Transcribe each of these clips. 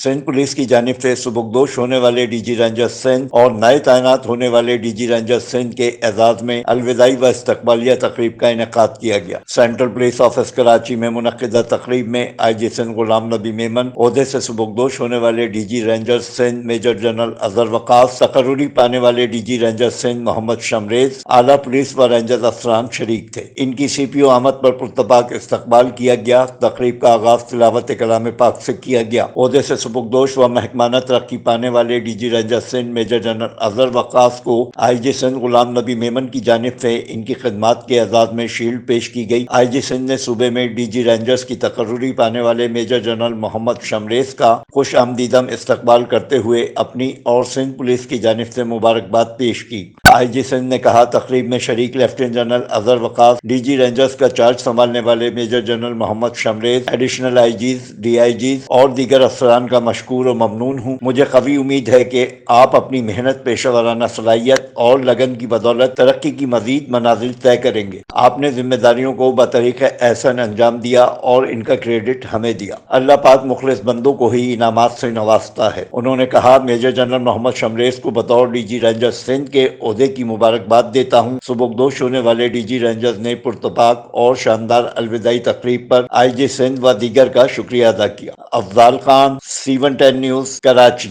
Sindh police की जानिब से सुबुकदोश होने वाले डीजी रेंजर्स सिंध और नए तैनात होने वाले डीजी रेंजर्स सिंध के एजाज में अलविदाई व इस्तकबालिया तकरीब का इनेकाद किया गया। सेंट्रल पुलिस ऑफिस कराची में मुनक्किदा तकरीब में आईजी सिंध गुलाम नबी मेमन, ओहदे से सुबुकदोश होने वाले DG rangers Sindh major general Azhar Waqas, तकर्रुरी पाने वाले डीजी रेंजर्स सिंध मोहम्मद शमरेज, आला पुलिस व रेंजर्स अफसरान शरीक थे। इनकी सीपीओ आमद पर पुरतपाक इस्तकबाल किया गया। तकरीब का आगाज तिलावत कलाम पाक से किया गया। ओहदे से सुबुकदोश व महकमाना तरक्की पाने वाले DG ranger Sindh major general Azhar Waqas को आईजी सिंध गुलाम नबी मेमन की जानिब से इनकी खिदमात के एजाज में शील्ड पेश की गई। आईजी सिंध ने सूबे में डीजी रेंजर्स की तकर्रुरी पाने वाले मेजर जनरल मोहम्मद शमरेज का खुश आमदीदम इस्तकबाल करते हुए अपनी और सिंध पुलिस की जानिब से मुबारकबाद पेश की। आईजी सिंध ने कहा, तकरीब में शरीक lieutenant general Azhar Waqas, DG rangers का चार्ज संभालने वाले major general Mohammad Shamrez, additional IGs, DIGs और दीगर अफसरान का मशकूर और ममनून हूँ। मुझे कवी उम्मीद है कि आप अपनी मेहनत, पेशा वाराना सलाहियत और लगन की बदौलत तरक्की की मजीद मनाजिल तय करेंगे। आपने जिम्मेदारियों को बतरीक़ एहसन अंजाम दिया और इनका क्रेडिट हमें दिया। अल्लाह पाक मुखलिस बंदों को ही इनामात से नवाजता है। उन्होंने कहा, मेजर जनरल मोहम्मद शमरेज को बतौर डीजी रेंजर सिंध के ओहदे की मुबारकबाद देता हूँ। सुबुकदोश होने वाले डीजी रेंजर्स ने पुरतपाक और शानदार अलविदाई तकरीब पर आईजी सिंध व दीगर का शुक्रिया अदा किया। Afzal Khan, C110 news, Karachi.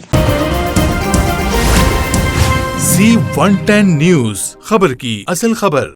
C110 news, खबर की असल खबर।